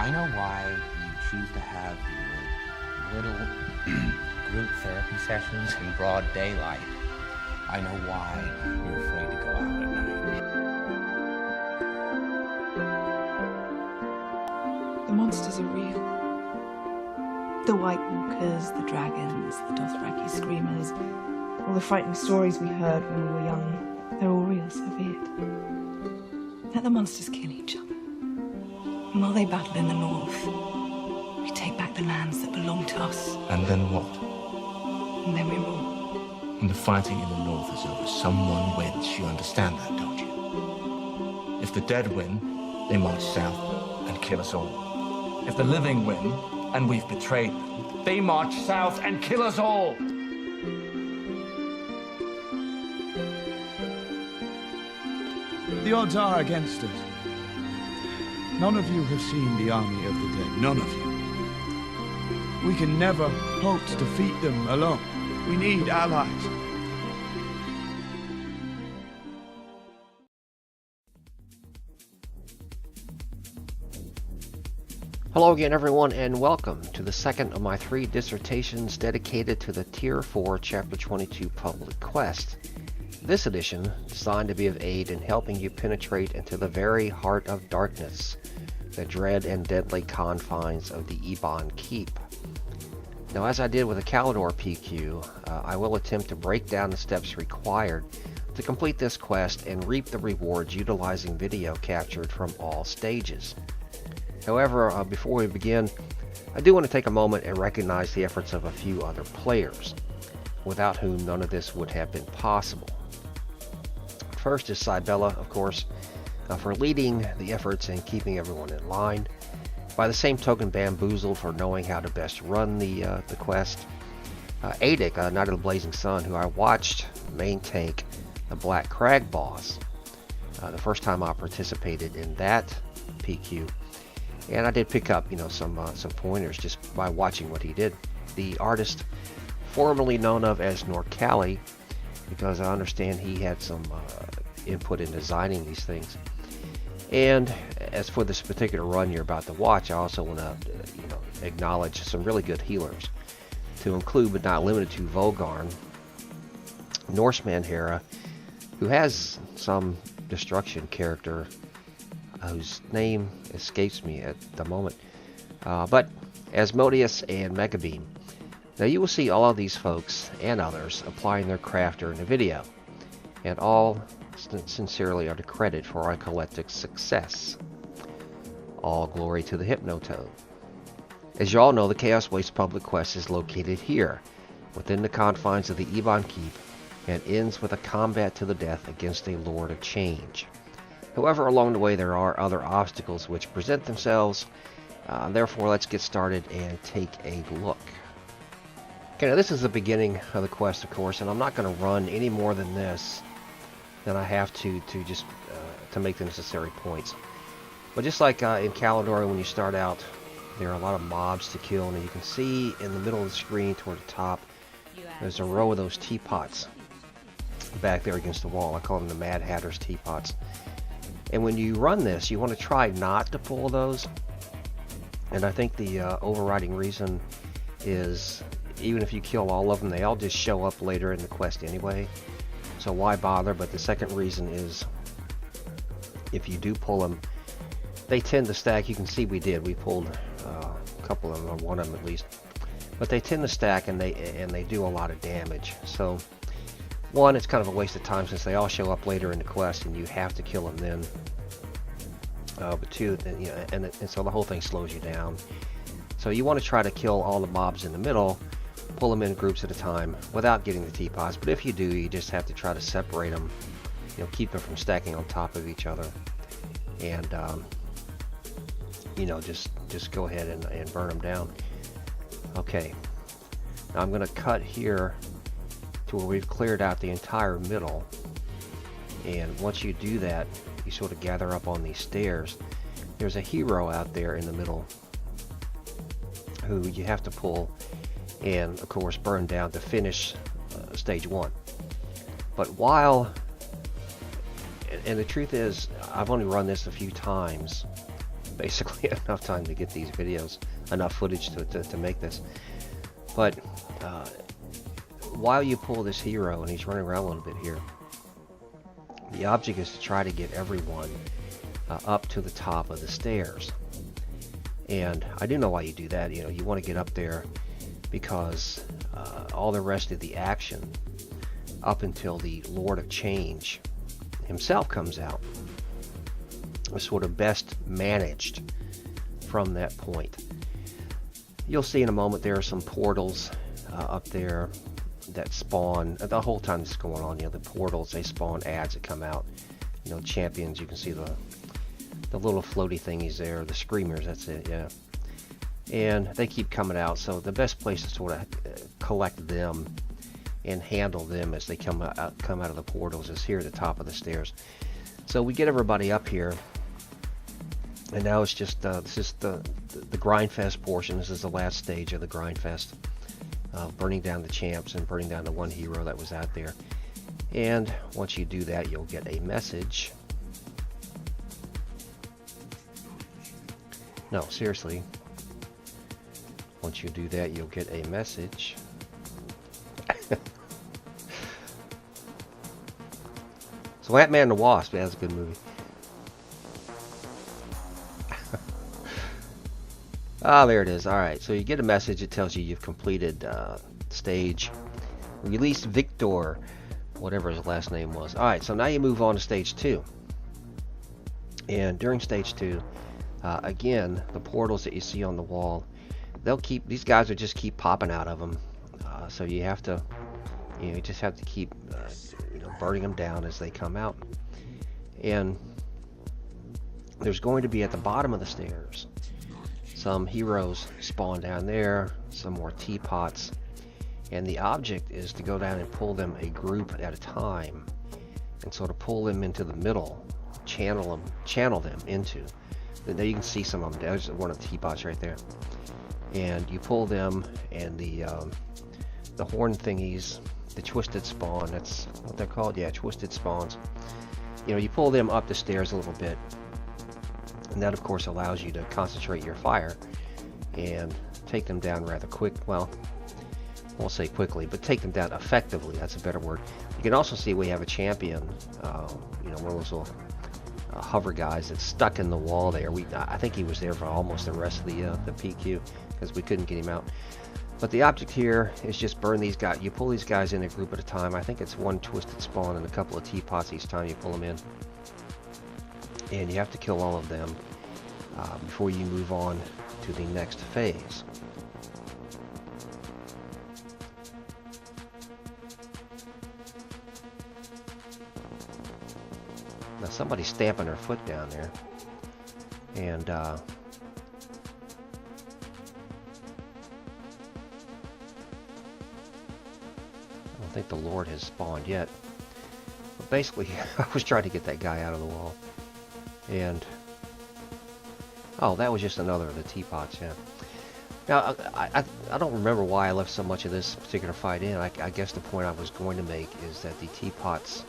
I know why you choose to have your little group therapy sessions in broad daylight. I know why you're afraid to go out at night. The monsters are real. The White Walkers, the dragons, the Dothraki screamers, all the frightening stories we heard when we were young, they're all real, so be it. Let the monsters kill each other. And while they battle in the north, we take back the lands that belong to us. And then what? And then we rule. And the fighting in the north is over. Someone wins. You understand that, don't you? If the dead win, they march south and kill us all. If the living win, and we've betrayed them, they march south and kill us all. The odds are against us. None of you have seen the army of the dead. None of you. We can never hope to defeat them alone. We need allies. Hello again, everyone, and welcome to the second of my 3 dissertations dedicated to the Tier 4 Chapter 22 Public Quest. This edition designed to be of aid in helping you penetrate into the very heart of darkness, the dread and deadly confines of the Ebon Keep. Now, as I did with the Calidor PQ, I will attempt to break down the steps required to complete this quest and reap the rewards utilizing video captured from all stages. However, before we begin, I do want to take a moment and recognize the efforts of a few other players, without whom none of this would have been possible. First is Cybella, of course, for leading the efforts and keeping everyone in line. By the same token, Bamboozled for knowing how to best run the quest. Adic, Knight of the Blazing Sun, who I watched main tank the Black Crag boss the first time I participated in that PQ. And I did pick up, some pointers just by watching what he did. The artist, formerly known of as Norcali, because I understand he had some input in designing these things. And as for this particular run you're about to watch, I also want to, acknowledge some really good healers, to include but not limited to Vogarn, Norseman Hera, who has some destruction character whose name escapes me at the moment, but Asmodeus and Megabeam. Now you will see all of these folks and others applying their craft during the video, and all sincerely are to credit for our collective success. All glory to the Hypnotoad. As you all know, the Chaos Waste Public Quest is located here, within the confines of the Ebon Keep, and ends with a combat to the death against a Lord of Change. However, along the way there are other obstacles which present themselves, therefore let's get started and take a look. Okay, now this is the beginning of the quest, of course, and I'm not going to run any more than this than I have to just to make the necessary points. But just like in Calidor, when you start out, there are a lot of mobs to kill, and you can see in the middle of the screen toward the top, there's a row of those teapots back there against the wall. I call them the Mad Hatter's teapots. And when you run this, you want to try not to pull those. And I think the overriding reason is, even if you kill all of them, they all just show up later in the quest anyway. So why bother? But the second reason is, if you do pull them, they tend to stack. You can see we pulled a couple of them, or one of them at least. But they tend to stack, and they do a lot of damage. So one, it's kind of a waste of time since they all show up later in the quest, and you have to kill them then. But two, and so the whole thing slows you down. So you want to try to kill all the mobs in the middle, pull them in groups at a time without getting the teapots. But if you do, you just have to try to separate them, keep them from stacking on top of each other, and just go ahead and burn them down. Okay, now I'm going to cut here to where we've cleared out the entire middle, and once you do that, you sort of gather up on these stairs. There's a hero out there in the middle who you have to pull and of course burn down to finish stage 1. But while, and the truth is, I've only run this a few times, basically enough time to get these videos, enough footage to make this. But while you pull this hero, and he's running around a little bit here, the object is to try to get everyone up to the top of the stairs. And I do know why you do that. You know, you want to get up there because all the rest of the action up until the Lord of Change himself comes out is sort of best managed from that point. You'll see in a moment there are some portals up there that spawn the whole time this is going on. You know, the portals, they spawn ads that come out. You know, champions, you can see the little floaty thingies there, the screamers, that's it, yeah. And they keep coming out, so the best place to sort of collect them and handle them as they come out of the portals is here at the top of the stairs. So we get everybody up here, and now it's just this is the grindfest portion. This is the last stage of the grindfest, burning down the champs and burning down the one hero that was out there. And once you do that, you'll get a message. No, seriously. Once you do that, you'll get a message. So Ant-Man and the Wasp, yeah, that's a good movie. Ah, there it is. Alright, so you get a message that tells you you've completed stage Release Victor, whatever his last name was. Alright, so now you move on to stage 2. And during stage 2, again, the portals that you see on the wall, these guys will just keep popping out of them. So you have to, you just have to keep, burning them down as they come out. And there's going to be at the bottom of the stairs some heroes spawn down there, some more teapots, and the object is to go down and pull them a group at a time and sort of pull them into the middle, channel them into. There you can see some of them. There's one of the teapots right there. And you pull them, and the horn thingies, the twisted spawn, that's what they're called, yeah, twisted spawns. You know, you pull them up the stairs a little bit, and that of course allows you to concentrate your fire and take them down rather quick. Well, I won't say quickly, but take them down effectively. That's a better word. You can also see we have a champion, one of those little hover guys that's stuck in the wall there. I think he was there for almost the rest of the PQ because we couldn't get him out. But the object here is just burn these guys. You pull these guys in a group at a time. I think it's one twisted spawn and a couple of teapots each time you pull them in. And you have to kill all of them before you move on to the next phase. Now somebody's stamping their foot down there. And I don't think the Lord has spawned yet. But basically, I was trying to get that guy out of the wall. And oh, that was just another of the teapots, yeah. Now, I don't remember why I left so much of this particular fight in. I guess the point I was going to make is that the teapots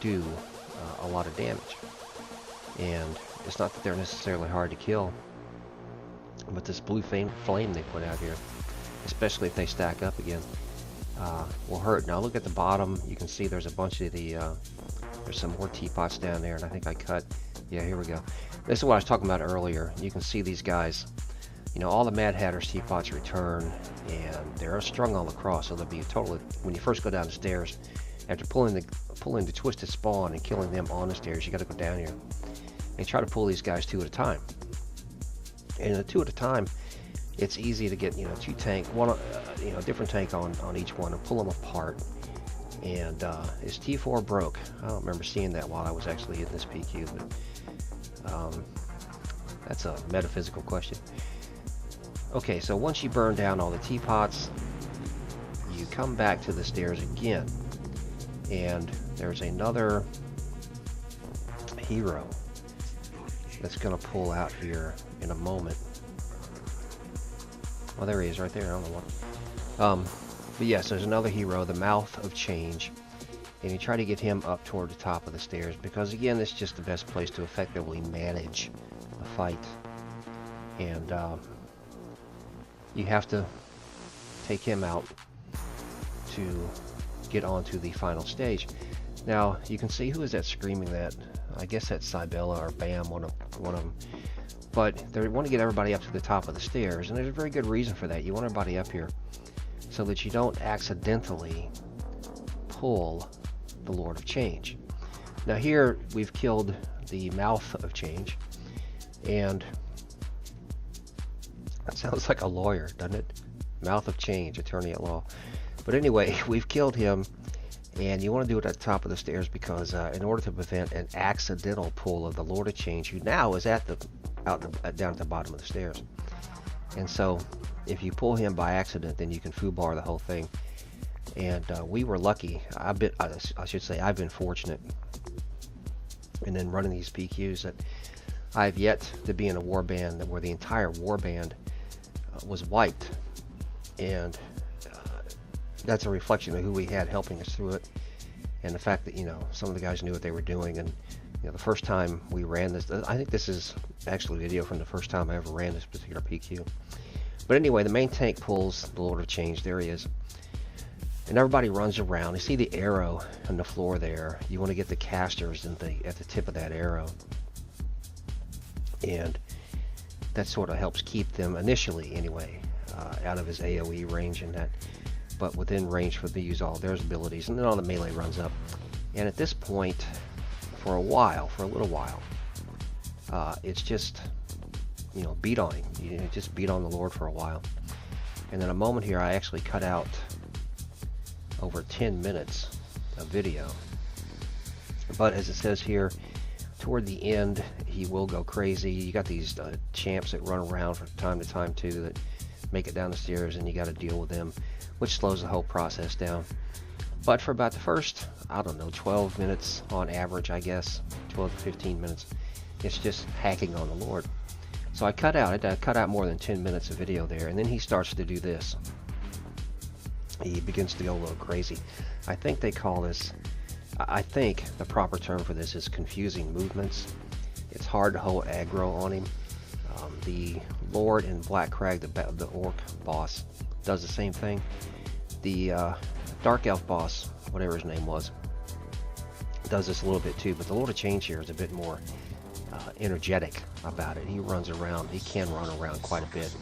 do a lot of damage. And it's not that they're necessarily hard to kill, but this blue flame they put out here, especially if they stack up again, will hurt. Now look at the bottom. You can see there's a bunch of the there's some more teapots down there, and I think I cut, yeah, here we go. This is what I was talking about earlier. You can see these guys, all the Mad Hatter's teapots return, and they're strung all across, so they'll be totally, when you first go down the stairs, after pulling the twisted spawn and killing them on the stairs, you got to go down here and try to pull these guys two at a time. And the two at a time, it's easy to get, two tank, one, a different tank on each one and pull them apart. And is T4 broke? I don't remember seeing that while I was actually in this PQ, but that's a metaphysical question. Okay, so once you burn down all the teapots, you come back to the stairs again, and there's another hero that's going to pull out here in a moment. Well, there he is right there. I don't know what. But yes, there's another hero, the Mouth of Change, and you try to get him up toward the top of the stairs because, again, it's just the best place to effectively manage the fight. And you have to take him out to get onto the final stage. Now, you can see who is that screaming that. I guess that's Cybella or Bam, one of them. But they want to get everybody up to the top of the stairs, and there's a very good reason for that. You want everybody up here so that you don't accidentally pull the Lord of Change. Now here, we've killed the Mouth of Change, and that sounds like a lawyer, doesn't it? Mouth of Change, attorney at law. But anyway, we've killed him, and you want to do it at the top of the stairs because in order to prevent an accidental pull of the Lord of Change, who now is down at the bottom of the stairs. And so, if you pull him by accident, then you can foobar the whole thing. And we were lucky. I should say I've been fortunate. And then running these PQs that I've yet to be in a warband where the entire warband was wiped. And that's a reflection of who we had helping us through it, and the fact that, you know, some of the guys knew what they were doing. And you know, the first time we ran this, I think this is actually a video from the first time I ever ran this particular PQ. But anyway, the main tank pulls the Lord of Change. There he is, and everybody runs around. You see the arrow on the floor there. You want to get the casters at the tip of that arrow, and that sort of helps keep them initially, anyway, out of his AOE range and that. But within range for to use all their abilities, and then all the melee runs up. And at this point, for a little while, it's just, you know, beat on him. You just beat on the Lord for a while. And then a moment here, I actually cut out over 10 minutes of video. But as it says here, toward the end, he will go crazy. You got these champs that run around from time to time too, that make it down the stairs, and you got to deal with them, which slows the whole process down. But for about the first, I don't know, 12 minutes on average, I guess, 12 to 15 minutes, it's just hacking on the Lord. So I cut out more than 10 minutes of video there, and then he starts to do this. He begins to go a little crazy. I think they call this, I think the proper term for this is confusing movements. It's hard to hold aggro on him. The Lord in Black Crag, the orc boss, does the same thing. The Dark Elf boss, whatever his name was, does this a little bit too, but the Lord of Change here is a bit more energetic about it. He runs around, he can run around quite a bit.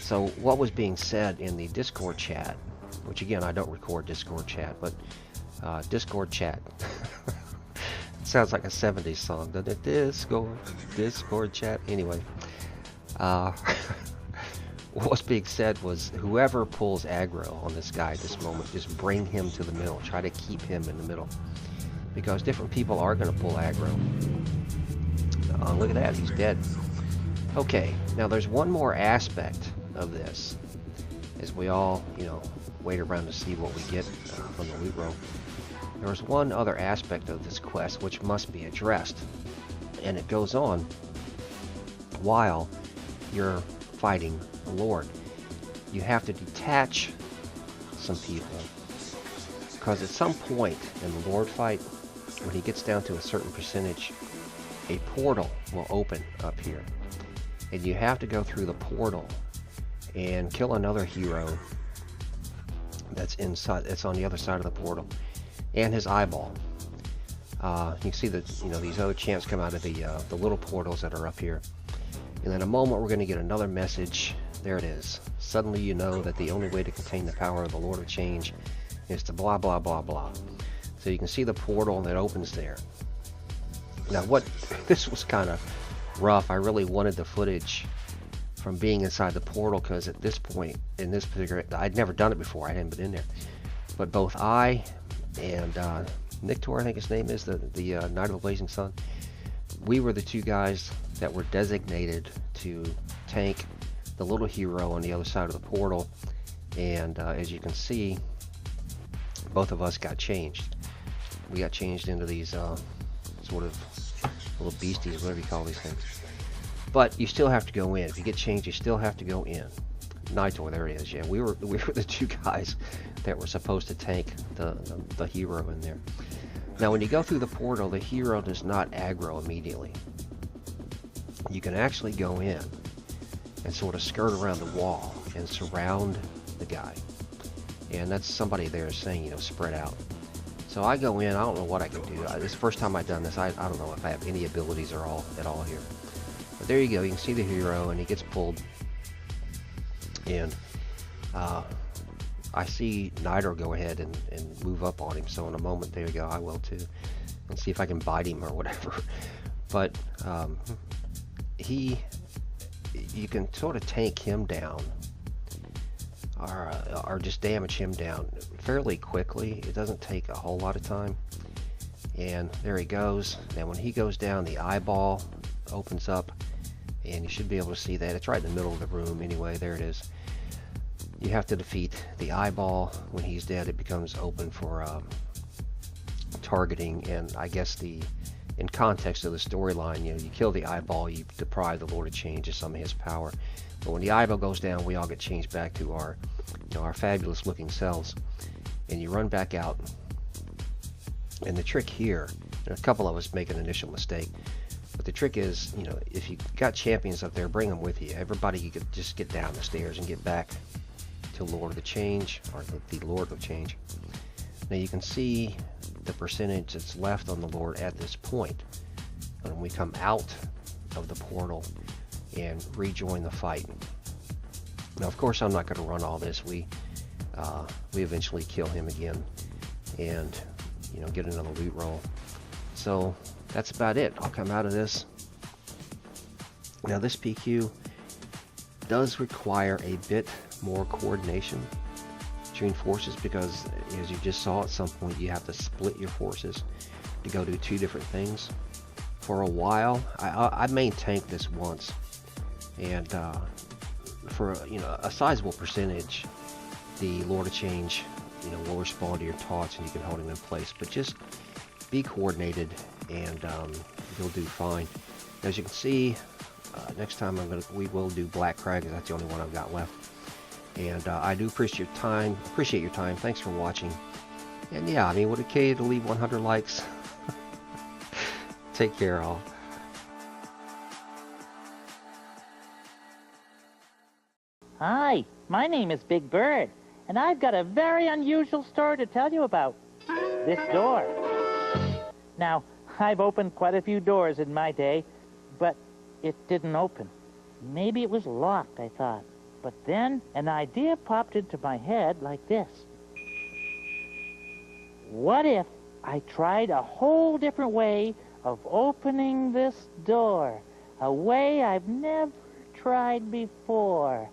So what was being said in the Discord chat, which again, I don't record Discord chat, but Discord chat, it sounds like a 70s song, doesn't it? Discord chat, anyway. What was being said was, whoever pulls aggro on this guy at this moment, just bring him to the middle. Try to keep him in the middle, because different people are going to pull aggro. Look at that, he's dead. Okay, now there's one more aspect of this, as we all, you know, wait around to see what we get from the loot roll. There's one other aspect of this quest which must be addressed, and it goes on while you're fighting the Lord. You have to detach some people, because at some point in the Lord fight, when he gets down to a certain percentage, a portal will open up here, and you have to go through the portal and kill another hero that's inside, that's on the other side of the portal, and his eyeball. You can see that, you know, these other champs come out of the little portals that are up here. And in a moment, we're going to get another message. There it is. Suddenly you know that the only way to contain the power of the Lord of Change is to blah, blah, blah, blah. So you can see the portal that opens there. Now, this was kind of rough. I really wanted the footage from being inside the portal, because at this point, in this particular, I'd never done it before. I hadn't been in there. But both I and Nictor, I think his name is, the Knight of the Blazing Sun, we were the two guys that were designated to tank the little hero on the other side of the portal. And as you can see, both of us got changed. We got changed into these sort of little beasties, whatever you call these things. But you still have to go in. If you get changed, you still have to go in. Nitor, there it is. Yeah, we were the two guys that were supposed to tank the hero in there. Now, when you go through the portal, the hero does not aggro immediately. you can actually go in and sort of skirt around the wall and surround the guy. And that's somebody there saying, you know, spread out. So I go in, I don't know what I can do. This is the first time I've done this. I don't know if I have any abilities at all here. But there you go, you can see the hero and he gets pulled. And I see Nidor go ahead and move up on him. So in a moment, there you go, I will too. And see if I can bite him or whatever. But you can sort of tank him down. Or just damage him down fairly quickly. It doesn't take a whole lot of time. And there he goes. Now when he goes down, the eyeball opens up, and you should be able to see that. It's right in the middle of the room anyway. There it is. You have to defeat the eyeball. When he's dead, it becomes open for targeting. And I guess in context of the storyline, you know, you kill the eyeball, you deprive the Lord of Change of some of his power. But when the eyeball goes down, we all get changed back to our, you know, our fabulous looking selves. And you run back out. And the trick here, and a couple of us make an initial mistake, but the trick is, you know, if you got champions up there, bring them with you. Everybody, you could just get down the stairs and get back to Lord of the Change, or the Lord of Change. Now you can see the percentage that's left on the Lord at this point. When we come out of the portal and rejoin the fight. Now, of course, I'm not going to run all this. We eventually kill him again, and you know, get another loot roll. So that's about it. I'll come out of this. Now, this PQ does require a bit more coordination between forces because, as you just saw, at some point you have to split your forces to go do two different things. For a while, I main tanked this once. And for, you know, a sizable percentage, the Lord of Change, you know, will respond to your taunts and you can hold him in place. But just be coordinated and you'll do fine. As you can see, next time we will do Black Crag, because that's the only one I've got left. And I do appreciate your time. Thanks for watching. And yeah, I mean, would it kill you to leave 100 likes? Take care, all. Hi, my name is Big Bird, and I've got a very unusual story to tell you about. This door. Now, I've opened quite a few doors in my day, but it didn't open. Maybe it was locked, I thought. But then an idea popped into my head like this. What if I tried a whole different way of opening this door? A way I've never tried before.